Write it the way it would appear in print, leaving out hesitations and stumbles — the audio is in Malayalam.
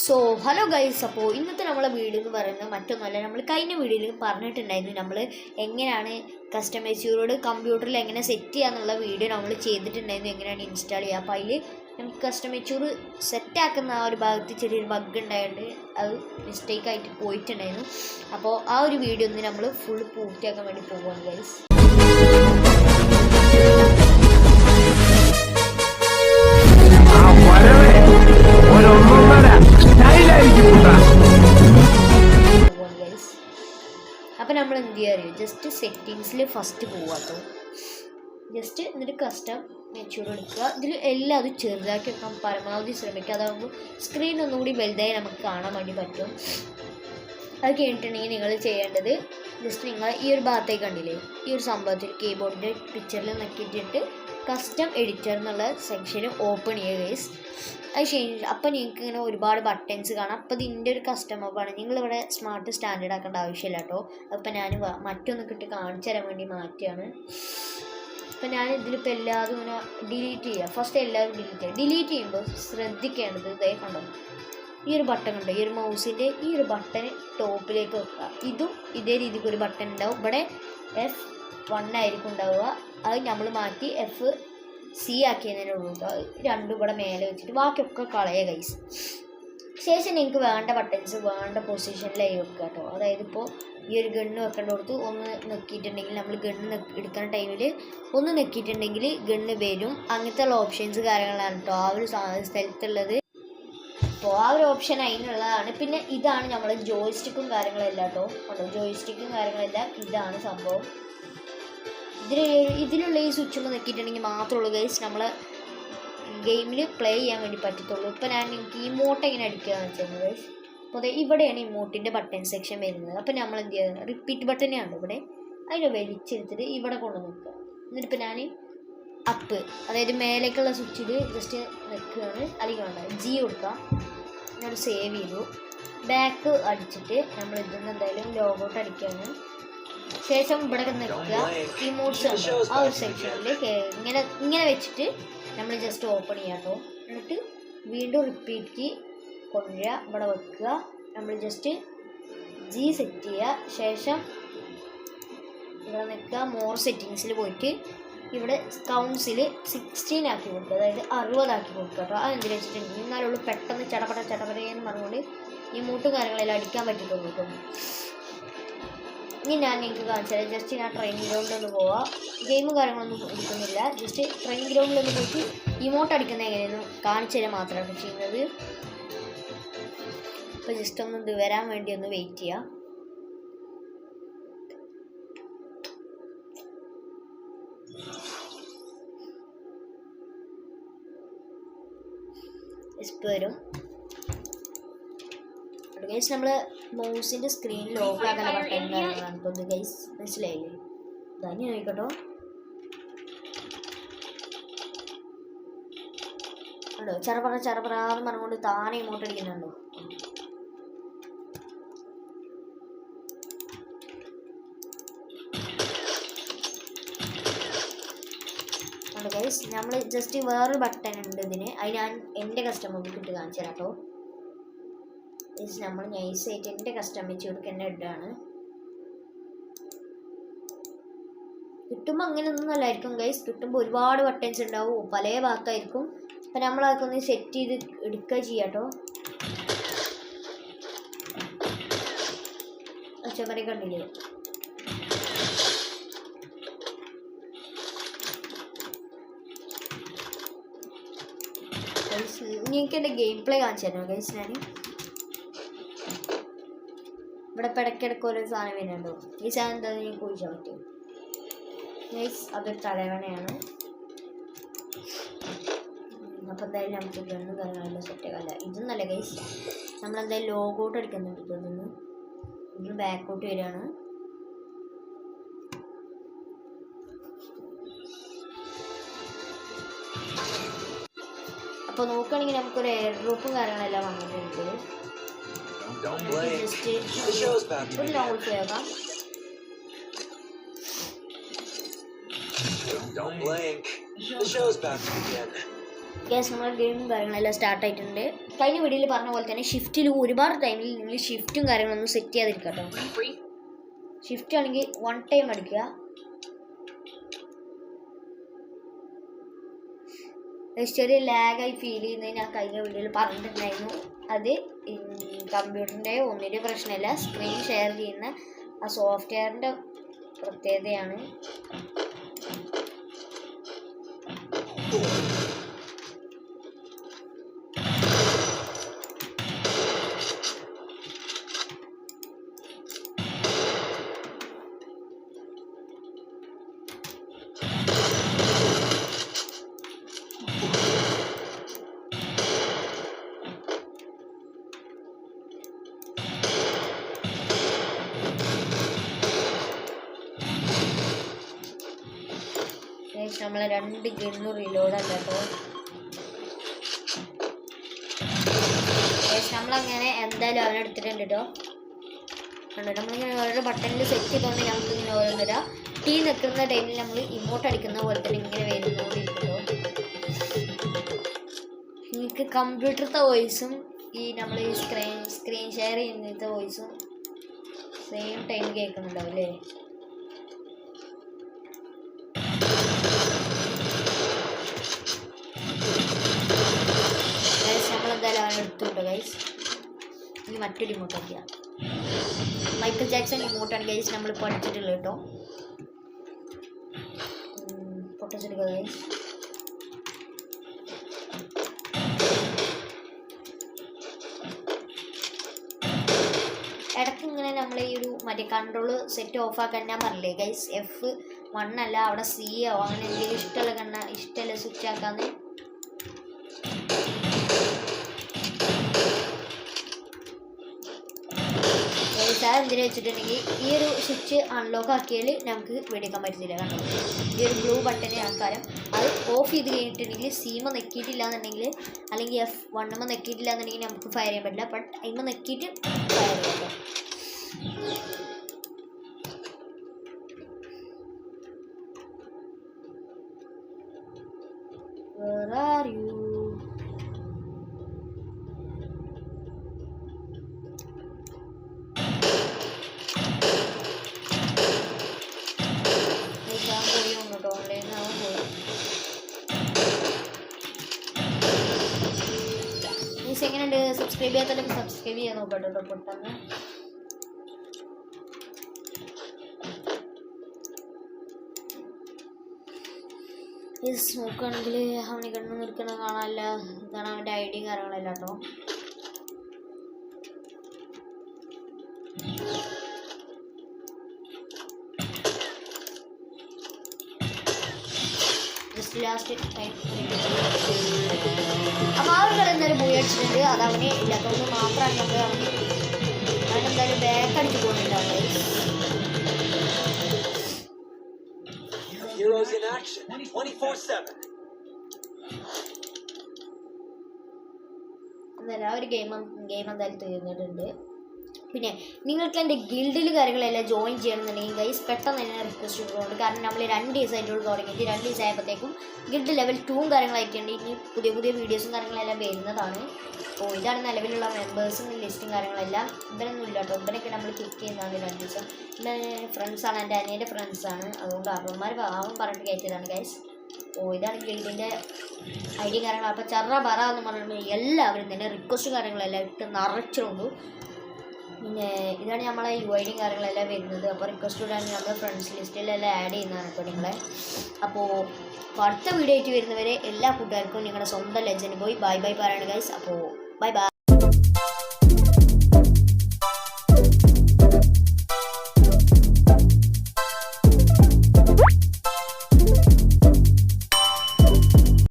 സോ ഹലോ ഗൈസ്, അപ്പോൾ ഇന്നത്തെ നമ്മളെ വീഡിയോ എന്ന് പറയുന്നത് മറ്റൊന്നുമല്ല. നമ്മൾ കഴിഞ്ഞ വീഡിയോയിൽ പറഞ്ഞിട്ടുണ്ടായിരുന്നു നമ്മൾ എങ്ങനെയാണ് കസ്റ്റമൈസറോട് കമ്പ്യൂട്ടറിൽ എങ്ങനെ സെറ്റ് ചെയ്യാന്നുള്ള വീഡിയോ നമ്മൾ ചെയ്തിട്ടുണ്ടായിരുന്നു, എങ്ങനെയാണ് ഇൻസ്റ്റാൾ ചെയ്യുക. അപ്പോൾ അതിൽ നമുക്ക് കസ്റ്റമൈസർ സെറ്റാക്കുന്ന ആ ഒരു ഭാഗത്ത് ചെറിയൊരു ബഗ് ഉണ്ടായതുകൊണ്ട് അത് മിസ്റ്റേക്കായിട്ട് പോയിട്ടുണ്ടായിരുന്നു. അപ്പോൾ ആ ഒരു വീഡിയോ ഒന്ന് നമ്മൾ ഫുൾ പൂർത്തിയാക്കാൻ വേണ്ടി പോവുകയാണ് ഗൈസ്. അപ്പം നമ്മൾ എന്ത് ചെയ്യുക അറിയോ, ജസ്റ്റ് സെറ്റിങ്സിൽ ഫസ്റ്റ് പോവാട്ടോ. ജസ്റ്റ് എന്നിട്ട് കസ്റ്റം മെച്ചൂർ എടുക്കുക. ഇതിൽ എല്ലാം അത് ചെറുതാക്കി വെക്കാൻ പരമാവധി ശ്രമിക്കുക. അതാകുമ്പോൾ സ്ക്രീൻ ഒന്നുകൂടി വലുതായി നമുക്ക് കാണാൻ വേണ്ടി പറ്റും. അത് കഴിഞ്ഞിട്ടുണ്ടെങ്കിൽ നിങ്ങൾ ചെയ്യേണ്ടത് ജസ്റ്റ് നിങ്ങൾ ഈ ഒരു ഭാഗത്തേക്ക് കണ്ടില്ലേ, ഈ ഒരു സംഭവത്തിൽ കീബോർഡിൻ്റെ പിക്ചറിൽ നോക്കിയിട്ടിട്ട് കസ്റ്റം എഡിറ്റർ എന്നുള്ള സെക്ഷൻ ഓപ്പൺ ചെയ്യുക ഗൈസ്. അത് കഴിഞ്ഞിട്ട് അപ്പം നിങ്ങൾക്ക് ഇങ്ങനെ ഒരുപാട് ബട്ടൺസ് കാണാം. അപ്പോൾ ഇതിൻ്റെ ഒരു കസ്റ്റം ഓപ്പാണ്. നിങ്ങളിവിടെ സ്മാർട്ട് സ്റ്റാൻഡേർഡ് ആക്കേണ്ട ആവശ്യമില്ല കേട്ടോ. അപ്പം ഞാൻ മറ്റൊന്ന് കിട്ടി കാണിച്ചു തരാൻ വേണ്ടി മാറ്റിയാണ്. അപ്പം ഞാൻ ഇതിലിപ്പോൾ എല്ലാതും ഇങ്ങനെ ഡിലീറ്റ് ചെയ്യുക. ഫസ്റ്റ് എല്ലാവരും ഡിലീറ്റ് ചെയ്യുമ്പോൾ ശ്രദ്ധിക്കേണ്ടത് ഇതേ കണ്ടോ, ഈ ഒരു ബട്ടൺ കണ്ടോ, ഈ ഒരു മൗസിൻ്റെ ഈ ഒരു ബട്ടൺ ടോപ്പിലേക്ക് വെക്കുക. ഇതും ഇതേ രീതിക്ക് ഒരു ബട്ടൺ ഉണ്ടാവും. ഇവിടെ F1 ആയിരിക്കും ഉണ്ടാവുക. അത് നമ്മൾ മാറ്റി FC ആക്കിയതിനുള്ളൂ കേട്ടോ. രണ്ടും ഇവിടെ മേലെ വെച്ചിട്ട് ബാക്കിയൊക്കെ കളയുക ഗൈസ്. ശേഷം നിങ്ങൾക്ക് വേണ്ട ബട്ടൺസ് വേണ്ട പൊസിഷനിലായി വെക്കുക കേട്ടോ. അതായത് ഇപ്പോൾ ഈ ഒരു ഗണ്ണ് വെക്കേണ്ട കൊടുത്ത് ഒന്ന് നെക്കിയിട്ടുണ്ടെങ്കിൽ നമ്മൾ ഗണ്ണ് എടുക്കുന്ന ടൈമിൽ ഒന്ന് നെക്കിയിട്ടുണ്ടെങ്കിൽ ഗണ്ണ് വരും. അങ്ങനത്തെ ഉള്ള ഓപ്ഷൻസ് കാര്യങ്ങളാണ് കേട്ടോ ആ ഒരു സ്ഥലത്തുള്ളത്. അപ്പോൾ ആ ഒരു ഓപ്ഷൻ അതിനുള്ളതാണ്. പിന്നെ ഇതാണ് നമ്മൾ ജോയ്സ്റ്റിക്കും കാര്യങ്ങളെല്ലാം കേട്ടോ. കേട്ടോ ജോയ്സ്റ്റിക്കും കാര്യങ്ങളെല്ലാം ഇതാണ് സംഭവം. ഇതിലുള്ള ഈ സ്വിച്ച് ഒന്ന് നോക്കിയിട്ടുണ്ടെങ്കിൽ മാത്രമുള്ളൂ ഗൈസ് നമ്മൾ ഗെയിമിൽ പ്ലേ ചെയ്യാൻ വേണ്ടി പറ്റത്തുള്ളൂ. ഇപ്പോൾ ഞാൻ നിങ്ങൾക്ക് ഇമോട്ട് എങ്ങനെ അടിക്കുകയെന്ന് വെച്ചാൽ ഗൈസ്, അപ്പോൾ ഇവിടെയാണ് ഇമോട്ടിൻ്റെ ബട്ടൺ സെക്ഷൻ വരുന്നത്. അപ്പോൾ നമ്മൾ എന്ത് ചെയ്യുക, റിപ്പീറ്റ് ബട്ടനെയാണ് ഇവിടെ, അതിനെ വലിച്ചെടുത്തിട്ട് ഇവിടെ കൊണ്ട് നിൽക്കുക. എന്നിട്ടിപ്പോൾ ഞാൻ അപ്പ് അതായത് മേലേക്കുള്ള സ്വിച്ചിൽ ജസ്റ്റ് നിൽക്കുകയാണ്. അല്ലെങ്കിൽ വേണ്ട G കൊടുക്കാം. ഞാൻ സേവ് ചെയ്തു. ബാക്ക് അടിച്ചിട്ട് നമ്മൾ ഇതൊന്നും എന്തായാലും ലോഗൗട്ട് അടിക്കുകയാണ്. ശേഷം ഇവിടെ നിൽക്കുക, ഇമോട്ട്സ് ആ ഒരു സെക്ഷനിൽ ഇങ്ങനെ വെച്ചിട്ട് നമ്മൾ ജസ്റ്റ് ഓപ്പൺ ചെയ്യാം കേട്ടോ. എന്നിട്ട് വീണ്ടും റിപ്പീറ്റ് കീ കൊണ്ടുവരിക, ഇവിടെ വെക്കുക. നമ്മൾ ജസ്റ്റ് G സെറ്റ് ചെയ്യുക. ശേഷം ഇവിടെ നിൽക്കുക, മോർ സെറ്റിങ്സിൽ പോയിട്ട് ഇവിടെ കൗൺസിൽ 16 ആക്കി കൊടുക്കുക, അതായത് 60 ആക്കി കൊടുക്കുക കേട്ടോ. അതെന്തിനു വെച്ചിട്ടുണ്ടെങ്കിൽ എന്നാലുള്ളൂ പെട്ടെന്ന് ചടപടയെന്ന് പറഞ്ഞുകൊണ്ട് ഈ മൂട്ടും കാര്യങ്ങളെല്ലാം അടിക്കാൻ പറ്റത്തുള്ളൂ കേട്ടോ. ഇനി ഞാൻ നിങ്ങൾക്ക് കാണിച്ചാൽ ജസ്റ്റ് ഞാൻ ട്രെയിനിങ് ഗ്രൗണ്ടിലൊന്ന് പോവാം. ഗെയിമും കാര്യങ്ങളൊന്നും എടുക്കുന്നില്ല, ജസ്റ്റ് ട്രെയിനിങ് ഗ്രൗണ്ടിലൊന്ന് പോയിട്ട് ഇമോട്ട് അടിക്കുന്നത് എങ്ങനെയെന്ന് കാണിച്ചു തരാൻ മാത്രമാണ് ചെയ്യുന്നത്. അപ്പോൾ ജസ്റ്റ് ഒന്ന് ഇത് വരാൻ വേണ്ടി ഒന്ന് വെയിറ്റ് ചെയ്യുക. ഇപ്പോൾ വരും ഗൈസ്. നമ്മൾ മൗസിൻ്റെ സ്ക്രീൻ ലോക്ക് ആക്കാൻ ബട്ടൺ കാര്യങ്ങളാണ് ഇപ്പോൾ ഇത് ഗൈസ്, മനസ്സിലായില്ലേ? തന്നെ നോക്കട്ടോ. ഉണ്ടോ ചെറുപറാന്ന് പറഞ്ഞുകൊണ്ട് താനെ ഇങ്ങോട്ട് അടിക്കുന്നുണ്ടോ. ഗൈസ് നമ്മൾ ജസ്റ്റ് വേറൊരു ബട്ടൺ ഉണ്ട് ഇതിന്, അത് ഞാൻ എൻ്റെ കസ്റ്റമർക്ക് ഇട്ട് കാണിച്ചു തരാം കേട്ടോ. ഗൈസ് നമ്മൾ നൈസായിട്ട് എൻ്റെ കസ്റ്റമൈസ് കൊടുക്കുന്ന ഇടാണ്. കിട്ടുമ്പോൾ അങ്ങനെയൊന്നും നല്ലതായിരിക്കും ഗൈസ്. കിട്ടുമ്പോൾ ഒരുപാട് ബട്ടൺസ് ഉണ്ടാവും, പല ഭാഗത്തായിരിക്കും. അപ്പം നമ്മളതൊക്കെ ഒന്ന് സെറ്റ് ചെയ്ത് എടുക്കുക ചെയ്യാം കേട്ടോ. ഒച്ചപ്പറി കണ്ടില്ലേ? നിങ്ങൾക്ക് എൻ്റെ ഗെയിം പ്ലേ കാണിച്ചു തരണം ഗൈസ്. ഞാൻ ഇവിടെ ഇടയ്ക്കിടയ്ക്ക് ഓരോ സാധനം വരുന്നുണ്ടോ. ഈ സാധനം എന്താ നിങ്ങൾക്ക് കുഴിച്ചാൽ പറ്റും ഗൈസ്, അതൊരു തലവണയാണ്. അപ്പോൾ എന്തായാലും നമുക്ക് ഗണ്ണും കാര്യങ്ങളെല്ലാം സെറ്റാക്കല്ല. ഇതൊന്നല്ല ഗൈസ്, നമ്മളെന്തായാലും ലോഗൗട്ട് അടിക്കുന്നുണ്ട്. ഇതൊന്ന് ബാക്കൗട്ട് വരികയാണ്. അപ്പോൾ നോക്കുകയാണെങ്കിൽ നമുക്കൊരു എയർ ഡ്രോപ്പും കാര്യങ്ങളെല്ലാം വന്നിട്ടുണ്ട്. ജസ്റ്റ് ഒരു ലോഗൗട്ട് ചെയ്യാം. ഗ്യാസ് നമ്മുടെ ഗെയിമും കാര്യങ്ങളെല്ലാം സ്റ്റാർട്ടായിട്ടുണ്ട്. കഴിഞ്ഞ വീഡിയോയിൽ പറഞ്ഞ പോലെ തന്നെ ഷിഫ്റ്റിൽ ഒരുപാട് ടൈമിൽ നിങ്ങൾ ഷിഫ്റ്റും കാര്യങ്ങളൊന്നും സെറ്റ് ചെയ്യാതിരിക്കുക കേട്ടോ. ഷിഫ്റ്റ് ആണെങ്കിൽ 1 ടൈം അടിക്കുക. ചെറിയ ലാഗായി ഫീൽ ചെയ്യുന്നത് ഞാൻ കഴിഞ്ഞ വീഡിയോയിൽ പറഞ്ഞിട്ടുണ്ടായിരുന്നു. അത് കമ്പ്യൂട്ടറിൻ്റെ ഒന്നിൻ്റെ പ്രശ്നമല്ല, സ്ക്രീൻ ഷെയർ ചെയ്യുന്ന ആ സോഫ്റ്റ്വെയറിൻ്റെ പ്രത്യേകതയാണ്. നമ്മളെ 2 ഗണ്ണു റീലോഡല്ല കേട്ടോ. നമ്മളങ്ങനെ എന്തായാലും അവനെടുത്തിട്ടുണ്ട് കേട്ടോ. നമ്മളിങ്ങനെ ഓരോ ബട്ടണിൽ സെറ്റ് ചെയ്തുകൊണ്ട് നമുക്ക് ഇങ്ങനെ ഓരോന്നിടാം. ടീ നിൽക്കുന്ന ടൈമിൽ നമ്മൾ ഇമോട്ട് അടിക്കുന്ന പോലെ തന്നെ ഇങ്ങനെ വരുന്നോണ്ടിരിക്കുമോ. നിങ്ങൾക്ക് കമ്പ്യൂട്ടറത്തെ വോയിസും ഈ നമ്മൾ ഈ സ്ക്രീൻ ഷെയർ ചെയ്യുന്നത്തെ വോയിസും സെയിം ടൈം കേൾക്കുന്നുണ്ടാവും അല്ലേ? നമ്മളെന്തായാലും അവനെ എടുത്തുണ്ടോ ഗൈസ്. ഇനി മറ്റൊരു ഇമോട്ടാക്കിയ മൈക്കിൾ ജാക്സൺ ഇമോട്ടാണ് ഗൈസ് നമ്മൾ പഠിച്ചിട്ടുള്ളത് കേട്ടോ. പൊട്ടിച്ചെടുക്കുക ഗൈസ്. ഇടയ്ക്ക് ഇങ്ങനെ നമ്മൾ ഈ ഒരു മറ്റേ കൺട്രോൾ സെറ്റ് ഓഫ് ആക്കാൻ ഞാൻ പറഞ്ഞില്ലേ ഗൈസ്, F1 അല്ല അവിടെ C ആവോ അങ്ങനെ എന്തെങ്കിലും ഇഷ്ടമല്ല സ്വിച്ച് ആക്കാന്ന്. എന്തിനു വെച്ചിട്ടുണ്ടെങ്കിൽ ഈ ഒരു സ്വിച്ച് അൺലോക്ക് ആക്കിയാൽ നമുക്ക് വെടിക്കാൻ പറ്റുന്നില്ല. കണ്ടോ, ഈ ഒരു ബ്ലൂ ബട്ടന് ആൾക്കാരം അത് ഓഫ് ചെയ്ത് കഴിഞ്ഞിട്ടുണ്ടെങ്കിൽ സീമ നെക്കിയിട്ടില്ല എന്നുണ്ടെങ്കിൽ അല്ലെങ്കിൽ F1 നെക്കിയിട്ടില്ല എന്നുണ്ടെങ്കിൽ നമുക്ക് ഫയർ ചെയ്യാൻ പറ്റില്ല. ബട്ട് അതിമ നെക്കിയിട്ട് ഫയർ ചെയ്യാം. Where are you? എങ്ങനെയുണ്ട്? സബ്സ്ക്രൈബ് ചെയ്യാത്തവരൊക്കെ സബ്സ്ക്രൈബ് ചെയ്യാൻ നോക്കട്ടോ പെട്ടെന്ന്. നോക്കുകയാണെങ്കിൽ അവന് കണ്ണു നിൽക്കണ കാണാനില്ല. ഇതാണ് അവൻ്റെ ഐഡിയും കാര്യങ്ങളല്ല കേട്ടോ. ജസ്റ്റ് ലാസ്റ്റ് അപ്പോൾ ആ ഒരു കളി എന്തായാലും പോയി അടിച്ചിട്ടുണ്ട്. അത് അവന് ഇല്ലാത്തതുകൊണ്ട് മാത്രമാണ് നമ്മൾ അവനെന്തായാലും ബാക്ക് അടിച്ച് പോകുന്നുണ്ടാവും. എന്തായാലും ആ ഒരു ഗെയിം എന്തായാലും തീർന്നിട്ടുണ്ട്. പിന്നെ നിങ്ങൾക്ക് എൻ്റെ ഗിൽഡിൽ കാര്യങ്ങളെല്ലാം ജോയിൻ ചെയ്യണമെന്നുണ്ടെങ്കിൽ ഗൈസ് പെട്ടെന്ന് തന്നെ റിക്വസ്റ്റ് ഇട്ടുകൊണ്ട്. കാരണം നമ്മൾ 2 ദിവസമായിട്ടുള്ള തുടങ്ങിയിട്ട് 2 ദിവസമായപ്പോഴത്തേക്കും ഗിൽഡ് ലെവൽ 2 കാര്യങ്ങളായിട്ടുണ്ട്. ഇനി പുതിയ വീഡിയോസും കാര്യങ്ങളെല്ലാം വരുന്നതാണ്. അപ്പോൾ ഇതാണ് നിലവിലുള്ള മെമ്പേഴ്സും ലിസ്റ്റും കാര്യങ്ങളെല്ലാം. ഇവരൊന്നും ഇല്ല കേട്ടോ. ഇവരൊക്കെ നമ്മൾ കിക്ക് ചെയ്യുന്നതാണ് 2 ദിവസം. പിന്നെ ഫ്രണ്ട്സാണ്, എൻ്റെ അനിയൻ്റെ ഫ്രണ്ട്സാണ്. അതുകൊണ്ട് അവന്മാർ പറഞ്ഞിട്ട് കയറ്റിയതാണ് ഗൈസ്. അപ്പോൾ ഇതാണ് ഗിൽഡിൻ്റെ ഐഡിയ കാര്യങ്ങൾ. അപ്പോൾ ചറ പറ എന്ന് പറഞ്ഞിട്ട് എല്ലാവരും തന്നെ റിക്വസ്റ്റ് കാര്യങ്ങളെല്ലാം ഇട്ട് നിറച്ചുകൊണ്ടു. പിന്നെ ഇതാണ് നമ്മളെ UIDയും കാര്യങ്ങളെല്ലാം വരുന്നത്. അപ്പോൾ റിക്വസ്റ്റ് ഇടാണെങ്കിൽ നമ്മൾ ഫ്രണ്ട്സ് ലിസ്റ്റിലെല്ലാം ആഡ് ചെയ്യുന്നതാണ് ഇപ്പോൾ നിങ്ങളെ. അപ്പോൾ അടുത്ത വീഡിയോ ആയിട്ട് വരുന്നവരെ എല്ലാ കൂട്ടുകാർക്കും നിങ്ങളുടെ സ്വന്തം ലെജൻഡ് ബോയ് ബൈ പറയണം ഗൈസ്. അപ്പോൾ ബൈ.